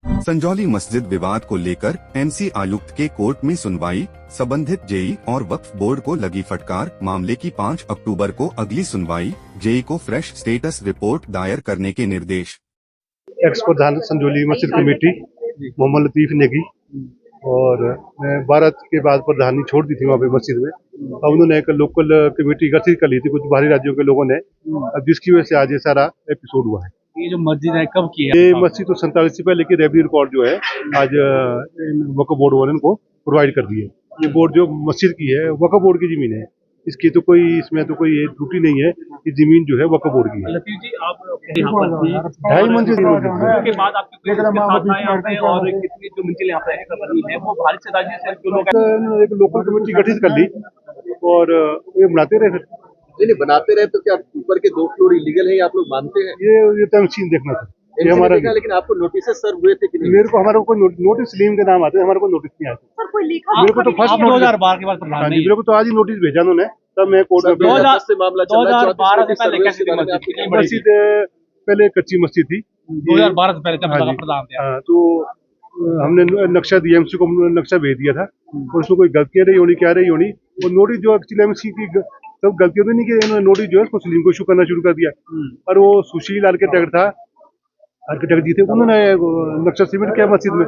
संजौली मस्जिद विवाद को लेकर एमसी आयुक्त के कोर्ट में सुनवाई, संबंधित जेई और वक्फ बोर्ड को लगी फटकार। मामले की 5 अक्टूबर को अगली सुनवाई। जेई को फ्रेश स्टेटस रिपोर्ट दायर करने के निर्देश। एक्स प्रधान संजौली मस्जिद कमेटी मोहम्मद लतीफ नेगी और मैं 12 के बाद प्रधानी छोड़ दी थी वहाँ पे मस्जिद में। अब उन्होंने एक लोकल कमेटी गठित कर ली थी कुछ बाहरी राज्यों के लोगों ने, अब जिसकी वजह से आज ये सारा एपिसोड हुआ है। ये जो मस्जिद है कब की है? ये मस्जिद तो 47 से पहले की रेवेन्यू रिकॉर्ड जो है आज वक्फ बोर्ड वाले को प्रोवाइड कर दी है। ये बोर्ड जो मस्जिद की है वक्फ बोर्ड की जमीन है, इसकी तो कोई इसमें तो कोई त्रुटि नहीं है। ये जमीन जो है वक्फ बोर्ड की है। लतीफ जी, आप यहाँ पर 2.5 मंजिल के बाद आपके साथ आए यहाँ पे और कितनी जो मंजिल यहाँ पे बनी है वो भारत से राज्य से जो लोग एक लोकल कमेटी गठित कर ली और ये बनाते रहे। फिर नहीं बनाते रहे तो क्या ऊपर के 2 फ्लोर इलीगल है आप लोग मानते हैं? ये तो मशीन देखना था ये हमारा, लेकिन आपको नोटिस सर्व हुए थे कि नहीं? हमारे को नोटिस लीम के नाम आते हैं, हमारे को नोटिस नहीं आते। मेरे को तो फर्स्ट 2012 के बाद प्रधान नहीं, मेरे को तो आज ही नोटिस भेजा उन्होंने, तब मैं कोर्ट में 2010 से मामला चल रहा है। 2012 से पहले कैसी थी मस्जिद पहले कच्ची मस्जिद थी 2012 से पहले जब प्रधान थे। तो हमने नक्शा दिया, एमसी को नक्शा भेज दिया था और उसमें कोई गलतियां रही होनी क्या रही होनी, और नोटिस जो एक्चुअली एमसी की सब गलतियों तो नहीं की, उन्होंने नोटिस जो है उसको सलीम को इशू करना शुरू कर दिया। और वो सुशील आर्किटेक्ट था, आर्किटेक्ट जी थे, उन्होंने नक्शा सबमिट किया मस्जिद में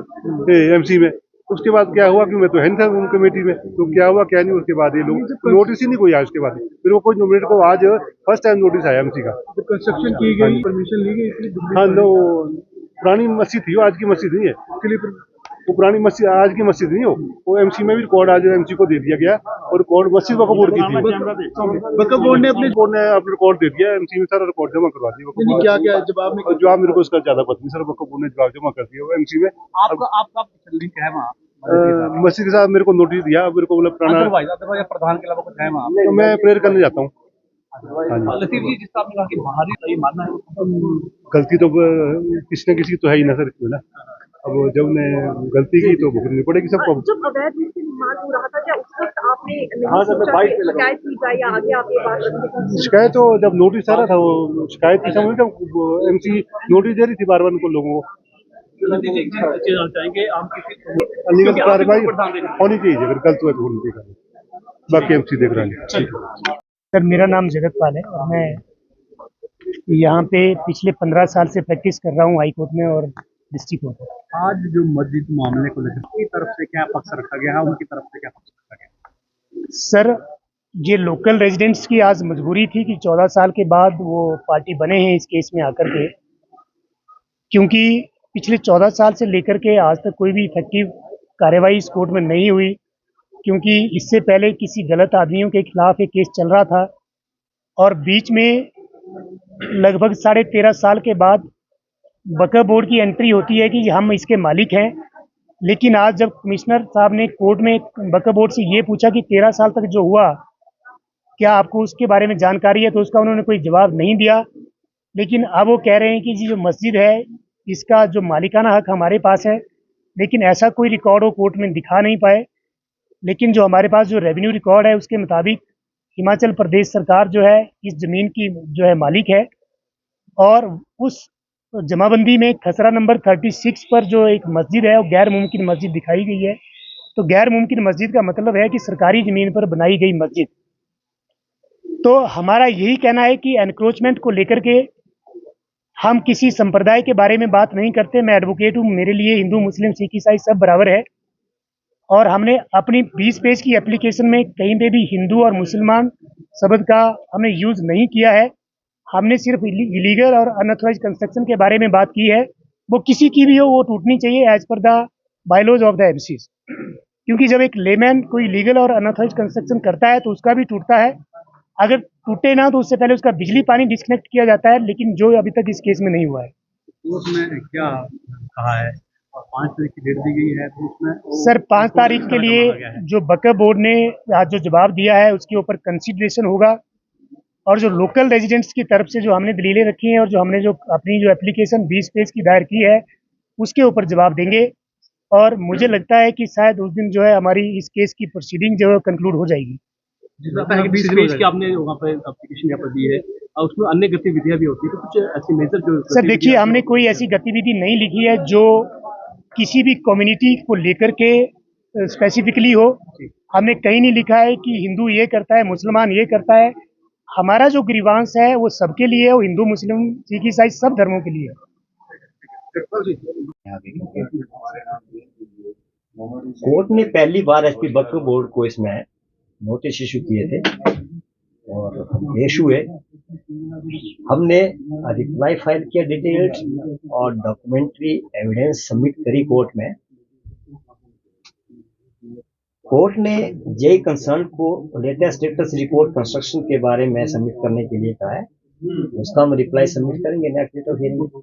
एमसी में। उसके बाद क्या हुआ कि मैं तो है नहीं था उन कमेटी में, तो क्या हुआ क्या नहीं, उसके बाद ये लोग नोटिस ही नहीं कोई आया। उसके बाद फिर वो कोई मेरे को आज फर्स्ट टाइम नोटिस आया एमसी का। कंस्ट्रक्शन की गई, परमिशन ली गई। हाँ, नो पुरानी मस्जिद थी, आज की मस्जिद नहीं है। उसके लिए वो पुरानी मस्जिद आज की मस्जिद नहीं हो, वो एमसी में भी रिकॉर्ड आज एमसी को दे दिया गया और रिकॉर्ड मस्जिद वक्फ बोर्ड की थी। वक्फ बोर्ड ने अपने रिकॉर्ड दे दिया, एमसी में सारा रिकॉर्ड जमा करवा दिया। क्या क्या जवाब मेरे को इसका ज्यादा पता नहीं सर, वक्फ बोर्ड ने जवाब जमा कर दिया एमसी में। आपका लिंक है वहाँ मस्जिद के साथ मेरे को नोटिस दिया, मेरे को मतलब प्रधान के अलावा कुछ है वहाँ? तो मैं प्रेयर करने जाता हूँ। लतीफ जी, जिसका आपने कहा कि बाहरी सही मानना है, गलती तो किसी न किसी की तो है ही ना सर इसमें ना। अब जब ने गलती की तो भुगतनी पड़ेगी सबको। जब अवैध रूप से निर्माण हो रहा था क्या उस वक्त आपने शिकायत की जाए या आगे आप ये बात? शिकायत तो जब नोटिस आ रहा था वो शिकायत की समझ, जब एमसी नोटिस दे रही थी बार उनको लोगों को। चाहेंगे हम किसी अलीगल कार्रवाई होनी चाहिए, अगर गलत हुआ तो होनी चाहिए, बाकी एमसी देख रहा है। सर, मेरा नाम जगत पाल है और मैं यहाँ पे पिछले 15 साल से प्रैक्टिस कर रहा हूँ हाई कोर्ट में और डिस्ट्रिक्ट कोर्ट में। आज जो मस्जिद मामले को लेकर की तरफ से क्या पक्ष रखा गया है, उनकी तरफ से क्या पक्ष रखा गया? सर, ये लोकल रेजिडेंट्स की आज मजबूरी थी कि 14 साल के बाद वो पार्टी बने हैं इस केस में आकर के, क्योंकि पिछले 14 साल से लेकर के आज तक कोई भी इफेक्टिव कार्रवाई इस कोर्ट में नहीं हुई, क्योंकि इससे पहले किसी गलत आदमियों के खिलाफ एक केस चल रहा था और बीच में लगभग 13.5 साल के बाद वक्फ बोर्ड की एंट्री होती है कि हम इसके मालिक हैं। लेकिन आज जब कमिश्नर साहब ने कोर्ट में वक्फ बोर्ड से ये पूछा कि 13 साल तक जो हुआ क्या आपको उसके बारे में जानकारी है, तो उसका उन्होंने कोई जवाब नहीं दिया। लेकिन अब वो कह रहे हैं कि जो मस्जिद है इसका जो मालिकाना हक हमारे पास है, लेकिन ऐसा कोई रिकॉर्ड वो कोर्ट में दिखा नहीं पाए। लेकिन जो हमारे पास जो रेवेन्यू रिकॉर्ड है उसके मुताबिक हिमाचल प्रदेश सरकार जो है इस ज़मीन की जो है मालिक है, और उस जमाबंदी में खसरा नंबर 36 पर जो एक मस्जिद है वो गैर मुमकिन मस्जिद दिखाई गई है। तो गैर मुमकिन मस्जिद का मतलब है कि सरकारी ज़मीन पर बनाई गई मस्जिद। तो हमारा यही कहना है कि एनक्रोचमेंट को लेकर के हम किसी संप्रदाय के बारे में बात नहीं करते। मैं एडवोकेट हूँ, मेरे लिए हिंदू मुस्लिम सिख ईसाई सब बराबर है, और हमने अपनी 20 पेज की एप्लीकेशन में कहीं पे भी हिंदू और मुसलमान शब्द का हमने यूज़ नहीं किया है। हमने सिर्फ इलीगल और अनऑथराइज कंस्ट्रक्शन के बारे में बात की है। वो किसी की भी हो वो टूटनी चाहिए as per the bylaws of the MCs, क्योंकि जब एक लेमैन कोई लीगल और अनऑथराइज कंस्ट्रक्शन करता है तो उसका भी टूटता है। अगर टूटे ना तो उससे पहले उसका बिजली पानी डिस्कनेक्ट किया जाता है, लेकिन जो अभी तक इस केस में नहीं हुआ है। उसमें क्या कहा है? 5 तारीख की डेट दी गई है, तो उसमें सर 5 तारीख के लिए जो वक्फ बोर्ड ने आज जो जवाब दिया है उसके ऊपर कंसिडरेशन होगा, और जो लोकल रेजिडेंट्स की तरफ से जो हमने दलीलें रखी हैं और जो हमने जो अपनी जो एप्लीकेशन 20 पेज की दायर की है उसके ऊपर जवाब देंगे। और मुझे लगता है कि शायद उस दिन जो है हमारी इस केस की प्रोसीडिंग जो है कंक्लूड हो जाएगी। जितना 20 पेज की आपने वहाँ पे एप्लीकेशन यहाँ पर दी है और उसमें अन्य गतिविधियाँ भी होती है, तो कुछ ऐसी मेजर जो सर देखिए, हमने कोई ऐसी गतिविधि नहीं लिखी है जो किसी भी कम्युनिटी को लेकर के स्पेसिफिकली हो। हमने कहीं नहीं लिखा है कि हिंदू ये करता है, मुसलमान ये करता है। हमारा जो ग्रीवांस है वो सबके लिए है, वो हिंदू, मुस्लिम, सिख, ईसाई सब धर्मों के लिए है। कोर्ट ने पहली बार एसपी वक्फ बोर्ड को इसमें नोटिस इशू किए थे और पेश हुए। हमने रिप्लाई फाइल किया डिटेल्ड और डॉक्यूमेंट्री एविडेंस सबमिट करी कोर्ट में। कोर्ट ने जेई कंसर्न को लेटेस्ट स्टेटस रिपोर्ट कंस्ट्रक्शन के बारे में सबमिट करने के लिए कहा है। उसका हम रिप्लाई सबमिट करेंगे नेक्स्ट डेट ऑफ हियरिंग।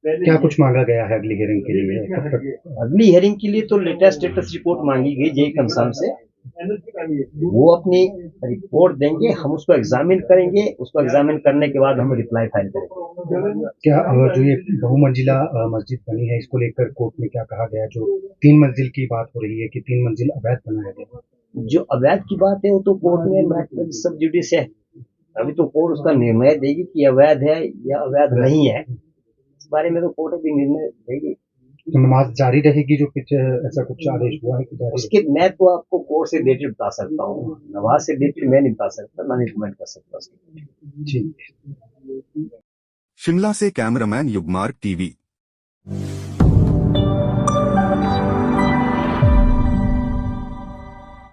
क्या कुछ मांगा गया है अगली हियरिंग के लिए? कब तक? अगली हियरिंग के लिए तो लेटेस्ट स्टेटस रिपोर्ट मांगी गई जेई कंसर्न से। वो अपनी रिपोर्ट देंगे, हम उसको एग्जामिन करेंगे। उसको एग्जामिन करने के बाद हम रिप्लाई फाइल करेंगे। क्या जो ये बहुमंजिला मस्जिद बनी है, इसको लेकर कोर्ट में क्या कहा गया? जो 3 मंजिल की बात हो रही है कि 3 मंजिल अवैध बनाया गया। जो अवैध की बात है वो तो कोर्ट में मैटर सब जुडिस है। अभी तो कोर्ट उसका निर्णय देगी कि अवैध है या अवैध नहीं है। इस बारे में तो कोर्ट अभी निर्णय देगी। तो नमाज जारी रहेगी जो कुछ ऐसा कुछ आदेश हुआ है कि जारी? उसके मैं तो आपको कोर्ट से रिलेटेड बता सकता हूँ, नमाज से रिलेटेड मैं नहीं बता सकता, ना रिकमेंड कर सकता। ठीक। शिमला से कैमरामैन युगमार्ग टीवी।